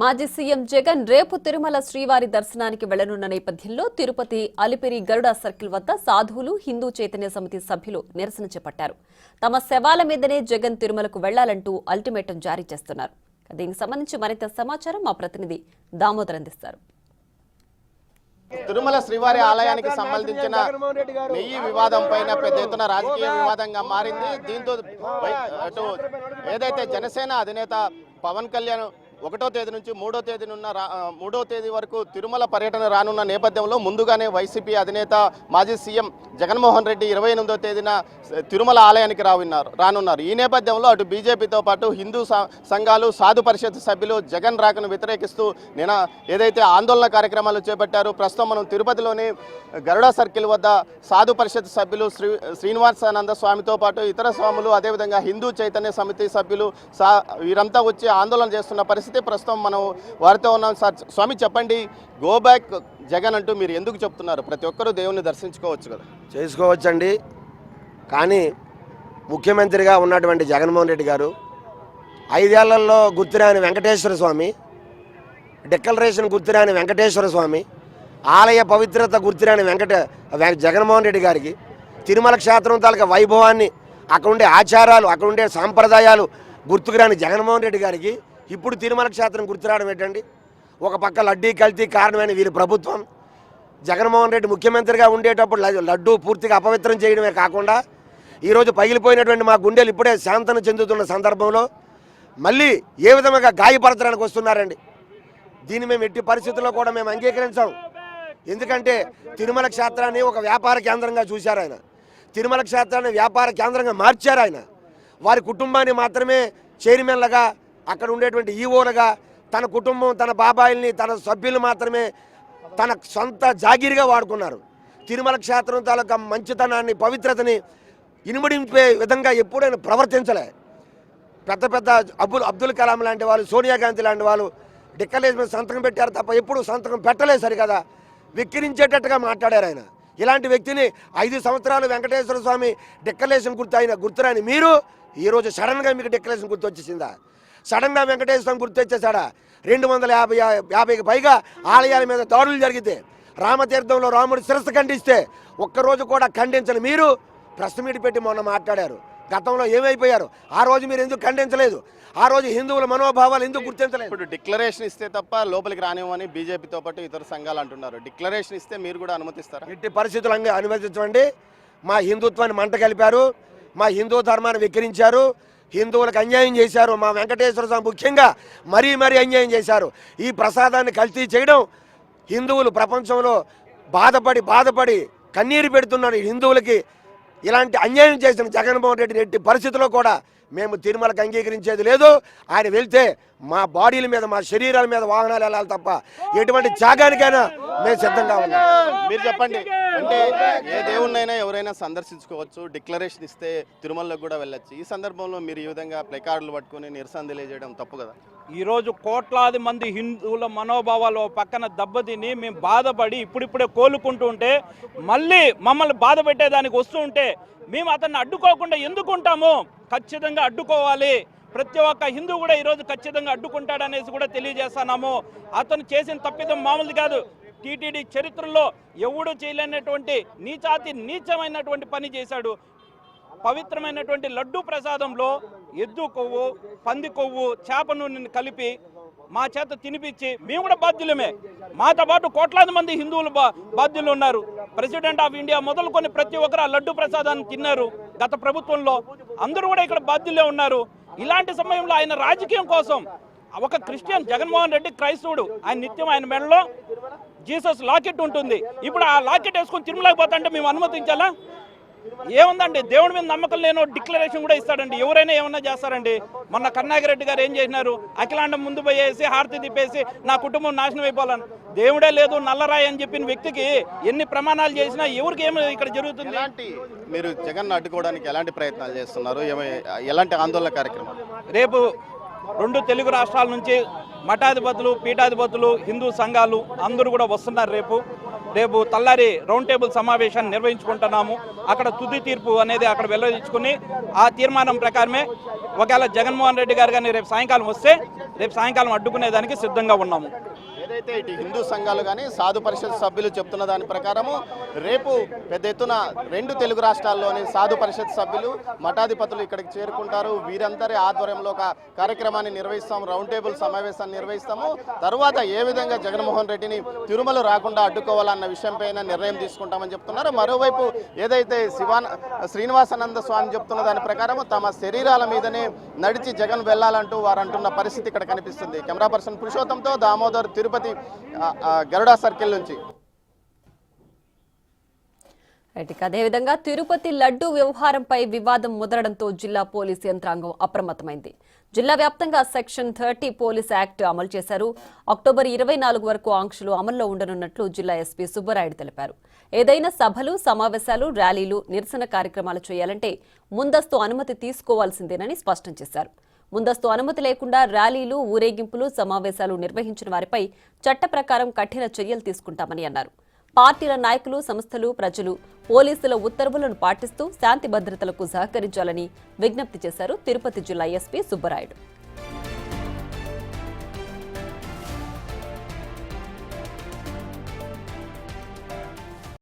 మాజీ సీఎం జగన్ రేపు తిరుమల శ్రీవారి దర్శనానికి వెళ్లనున్న నేపథ్యంలో తిరుపతి అలిపిరి గరుడ సర్కిల్ వద్ద సాధువులు హిందూ చైతన్య సమితి సభ్యులు నిరసన చేపట్టారు. తమ శవాల మీదనే జగన్ తిరుమలకు వెళ్లాలంటూ అల్టిమేటం జారీ చేస్తున్నారు. దీనికి సంబంధించి మరింత సమాచారం మా ప్రతినిధి దామోదర్ అందిస్తారు. తిరుమల శ్రీవారి ఆలయానికి సంబంధించిన నెయ్యి వివాదం పైన పెద్ద ఎత్తున రాజకీయ వివాదంగా మారింది. దీంతో ఏదైతే జనసేన అధినేత పవన్ కళ్యాణ్ 1వ తేదీ నుంచి 3వ తేదీ వరకు తిరుమల పర్యటన రానున్న నేపథ్యంలో ముందుగానే వైసీపీ అధినేత మాజీ సీఎం జగన్మోహన్ రెడ్డి 28వ తేదీన తిరుమల ఆలయానికి రానున్నారు. ఈ నేపథ్యంలో అటు బీజేపీతో పాటు హిందూ సంఘాలు సాధు పరిషత్ సభ్యులు జగన్ రాకను వ్యతిరేకిస్తూ ఏదైతే ఆందోళన కార్యక్రమాలు చేపట్టారు. ప్రస్తుతం మనం తిరుపతిలోని గరుడ సర్కిల్ వద్ద సాధు పరిషత్ సభ్యులు శ్రీనివాసానంద స్వామితో పాటు ఇతర స్వాములు అదేవిధంగా హిందూ చైతన్య సమితి సభ్యులు వీరంతా వచ్చి ఆందోళన చేస్తున్న పరిస్థితి ప్రస్తుతం మనం వారితో ఉన్నాం. సార్, స్వామి చెప్పండి, గో బ్యాక్ జగన్ అంటూ మీరు ఎందుకు చెప్తున్నారు? ప్రతి ఒక్కరూ దేవుణ్ణి దర్శించుకోవచ్చు కదా. చేసుకోవచ్చండి, కానీ ముఖ్యమంత్రిగా ఉన్నటువంటి జగన్మోహన్ రెడ్డి గారు 5 ఏళ్లలో గుర్తురాని వెంకటేశ్వర స్వామి, డిక్లరేషన్ గుర్తురాని వెంకటేశ్వర స్వామి, ఆలయ పవిత్రత గుర్తురాని జగన్మోహన్ రెడ్డి గారికి తిరుమల క్షేత్రం తాలూకా వైభవాన్ని, అక్కడ ఉండే ఆచారాలు, అక్కడ ఉండే సాంప్రదాయాలు గుర్తుకురాని జగన్మోహన్ రెడ్డి గారికి ఇప్పుడు తిరుమల క్షేత్రం గుర్తురావడం ఏంటండి? ఒక పక్క లడ్డీ కల్తీ కారణమైన వీరి ప్రభుత్వం, జగన్మోహన్ రెడ్డి ముఖ్యమంత్రిగా ఉండేటప్పుడు లడ్డూ పూర్తిగా అపవిత్రం చేయడమే కాకుండా ఈరోజు పగిలిపోయినటువంటి మా గుండెలు ఇప్పుడే శాంతన చెందుతున్న సందర్భంలో మళ్ళీ ఏ విధంగా గాయపరచడానికి వస్తున్నారండి. దీన్ని మేము ఎట్టి పరిస్థితుల్లో కూడా మేము అంగీకరించాం. ఎందుకంటే తిరుమల క్షేత్రాన్ని ఒక వ్యాపార కేంద్రంగా చూశారు ఆయన, తిరుమల క్షేత్రాన్ని వ్యాపార కేంద్రంగా మార్చారు ఆయన. వారి కుటుంబాన్ని మాత్రమే చైర్మన్లుగా, అక్కడ ఉండేటువంటి ఈవోలుగా, తన కుటుంబం, తన బాబాయిల్ని, తన సభ్యులు మాత్రమే తన సొంత జాగీరుగా వాడుకున్నారు. తిరుమల క్షేత్రం తాలూకా మంచితనాన్ని, పవిత్రతని ఇనుమడింపే విధంగా ఎప్పుడైనా ప్రవర్తించలే. పెద్ద పెద్ద అబ్దుల్ కలాం లాంటి వాళ్ళు, సోనియా గాంధీ లాంటి వాళ్ళు డిక్లరేషన్ మీద సంతకం పెట్టారు తప్ప ఎప్పుడు సంతకం పెట్టలేదు. సరికదా విక్కిరించేటట్టుగా మాట్లాడారు ఆయన. ఇలాంటి వ్యక్తిని 5 సంవత్సరాలు వెంకటేశ్వర స్వామి డిక్లరేషన్ గుర్తురాని మీరు ఈరోజు సడన్గా మీకు డిక్లరేషన్ గుర్తు వచ్చేసిందా? సడన్గా వెంకటేశ్వర స్వామి గుర్తు వచ్చేసాడా? 250కి పైగా ఆలయాల మీద దాడులు జరిగితే, రామతీర్థంలో రాముడి శిరస్సు ఖండిస్తే ఒక్కరోజు కూడా ఖండించని మీరు ప్రెస్ మీట్ పెట్టి మొన్న మాట్లాడారు. గతంలో ఏమైపోయారు? ఆ రోజు మీరు ఎందుకు ఖండించలేదు? ఆ రోజు హిందువుల మనోభావాలు ఎందుకు గుర్తించలేదు? ఇప్పుడు డిక్లరేషన్ ఇస్తే తప్ప లోపలికి రానివ్వని బీజేపీతో పాటు ఇతర సంఘాలు అంటున్నారు. డిక్లరేషన్ ఇస్తే మీరు కూడా అనుమతిస్తారా? ఎట్టి పరిస్థితులు అనుమతించండి. మా హిందుత్వాన్ని మంట కలిపారు, మా హిందూ ధర్మాన్ని వికరించారు, హిందువులకు అన్యాయం చేశారు. మా వెంకటేశ్వర స్వామి ముఖ్యంగా మరీ అన్యాయం చేశారు. ఈ ప్రసాదాన్ని కల్తీ చేయడం, హిందువులు ప్రపంచంలో బాధపడి కన్నీరు పెడుతున్నారు. హిందువులకి ఇలాంటి అన్యాయం చేసిన జగన్మోహన్ రెడ్డిని ఎట్టి పరిస్థితుల్లో కూడా మేము తిరుమలకు అంగీకరించేది లేదు. ఆయన వెళ్తే మా బాడీల మీద, మా శరీరాల మీద వాహనాలు వెళ్ళాలి తప్ప ఎటువంటి త్యాగానికైనా మేము సిద్ధంగా ఉన్నాం. మీరు చెప్పండి, అంటే ఏ దేవుణ్ణైనా ఎవరైనా సందర్శించుకోవచ్చు, డిక్లరేషన్ ఇస్తే తిరుమలకు కూడా వెళ్ళొచ్చు. ఈ సందర్భంలో మీరు ఈ విధంగా ప్లకార్డులు పట్టుకుని నిరసన తెలియజేయడం తప్పు కదా? ఈరోజు కోట్లాది మంది హిందువుల మనోభావాలు పక్కన దెబ్బతిని మేము బాధపడి ఇప్పుడిప్పుడే కోలుకుంటూ ఉంటే, మళ్ళీ మమ్మల్ని బాధ పెట్టేదానికి వస్తూ ఉంటే మేము అతన్ని అడ్డుకోకుండా ఎందుకుంటాము? ఖచ్చితంగా అడ్డుకోవాలి. ప్రతి ఒక్క హిందూ కూడా ఈరోజు ఖచ్చితంగా అడ్డుకుంటాడనేసి కూడా తెలియజేస్తున్నాము. అతను చేసిన తప్పిదం మామూలు కాదు. టీటీడీ చరిత్రలో ఎవడు చేయలేనటువంటి నీచమైనటువంటి పని చేశాడు. పవిత్రమైనటువంటి లడ్డూ ప్రసాదంలో ఎద్దు కొవ్వు, పంది కొవ్వు, చేప నూనెని కలిపి మా చేత తినిపించి మేము కూడా బాధ్యులమే. మాతో పాటు కోట్లాది మంది హిందువులు బాధ్యులు ఉన్నారు. ప్రెసిడెంట్ ఆఫ్ ఇండియా మొదలుకొని ప్రతి ఒక్కరు ఆ లడ్డూ ప్రసాదాన్ని తిన్నారు గత ప్రభుత్వంలో. అందరూ కూడా ఇక్కడ బాధ్యులే ఉన్నారు. ఇలాంటి సమయంలో ఆయన రాజకీయం కోసం ఒక క్రిస్టియన్, జగన్మోహన్ రెడ్డి క్రైస్తవుడు, ఆయన నిత్యం ఆయన మెడలో జీసస్ లాకెట్ ఉంటుంది. ఇప్పుడు ఆ లాకెట్ వేసుకొని తిరుమలకి పోతాంటే మేము అనుమతించాలా? ఏముందండి, దేవుడి మీద నమ్మకం లేనో డిక్లరేషన్ కూడా ఇస్తాడండి. ఎవరైనా ఏమన్నా చేస్తారండి. మొన్న కరుణాకర్ గారు ఏం చేసినారు? అఖిలాండం ముందు పోయేసి హారతి తిప్పేసి నా కుటుంబం నాశనం అయిపోవాలని. దేవుడే లేదు నల్లరాయి అని చెప్పిన వ్యక్తికి ఎన్ని ప్రమాణాలు చేసినా ఎవరికి ఏమి ఇక్కడ జరుగుతుంది? మీరు జగన్ అడ్డుకోవడానికి ఎలాంటి ప్రయత్నాలు చేస్తున్నారు? ఎలాంటి ఆందోళన కార్యక్రమాలు? రేపు 2 తెలుగు రాష్ట్రాల నుంచి మఠాధిపతులు, పీఠాధిపతులు, హిందూ సంఘాలు అందరూ కూడా వస్తున్నారు. రేపు తల్లారి రౌండ్ టేబుల్ సమావేశాన్ని నిర్వహించుకుంటున్నాము. అక్కడ తుది తీర్పు అనేది అక్కడ వెల్లడించుకుని ఆ తీర్మానం ప్రకారమే ఒకవేళ జగన్మోహన్ రెడ్డి గారు కానీ రేపు సాయంకాలం వస్తే రేపు సాయంకాలం అడ్డుకునేదానికి సిద్ధంగా ఉన్నాము. ఏదైతే ఇటు హిందూ సంఘాలు కానీ సాధు పరిషత్ సభ్యులు చెప్తున్న దాని ప్రకారము రేపు పెద్ద ఎత్తున 2 తెలుగు రాష్ట్రాల్లోని సాధు పరిషత్ సభ్యులు మఠాధిపతులు ఇక్కడికి చేరుకుంటారు. వీరందరి ఆధ్వర్యంలో ఒక కార్యక్రమాన్ని నిర్వహిస్తాం, రౌండ్ టేబుల్ సమావేశాన్ని నిర్వహిస్తాము. తర్వాత ఏ విధంగా జగన్మోహన్ రెడ్డిని తిరుమల రాకుండా అడ్డుకోవాలన్న విషయంపైన నిర్ణయం తీసుకుంటామని చెప్తున్నారు. మరోవైపు ఏదైతే శ్రీనివాసానంద స్వామి చెప్తున్న దాని ప్రకారం తమ శరీరాల మీదనే నడిచి జగన్ వెళ్లాలంటూ వారు అంటున్న పరిస్థితి ఇక్కడ కనిపిస్తుంది. కెమెరా పర్సన్ పురుషోత్తంతో దామోదర్, తిరుపతి గరుడా సర్కిల్ నుంచి. అదేవిధంగా తిరుపతి లడ్డూ వ్యవహారంపై వివాదం ముదరడంతో జిల్లా పోలీసు యంత్రాంగం అప్రమత్తమైంది. జిల్లా వ్యాప్తంగా సెక్షన్ 30 పోలీస్ యాక్ట్ అమలు చేశారు. అక్టోబర్ 24 వరకు ఆంక్షలు అమల్లో ఉండనున్నట్లు జిల్లా ఎస్పీ సుబ్బరాయుడు తెలిపారు. ఏదైనా సభలు, సమావేశాలు, ర్యాలీలు, నిరసన కార్యక్రమాలు చేయాలంటే ముందస్తు అనుమతి తీసుకోవాల్సిందేనని స్పష్టం చేశారు. ముందస్తు అనుమతి లేకుండా ర్యాలీలు, ఊరేగింపులు, సమావేశాలు నిర్వహించిన వారిపై చట్ట ప్రకారం కఠిన చర్యలు తీసుకుంటామని అన్నారు. పార్టీల నాయకులు, సంస్థలు, ప్రజలు పోలీసుల ఉత్తర్వులను పాటిస్తూ శాంతి భద్రతలకు సహకరించాలని విజ్ఞప్తి చేశారు తిరుపతి జిల్లా ఎస్పీ సుబ్బరాయుడు.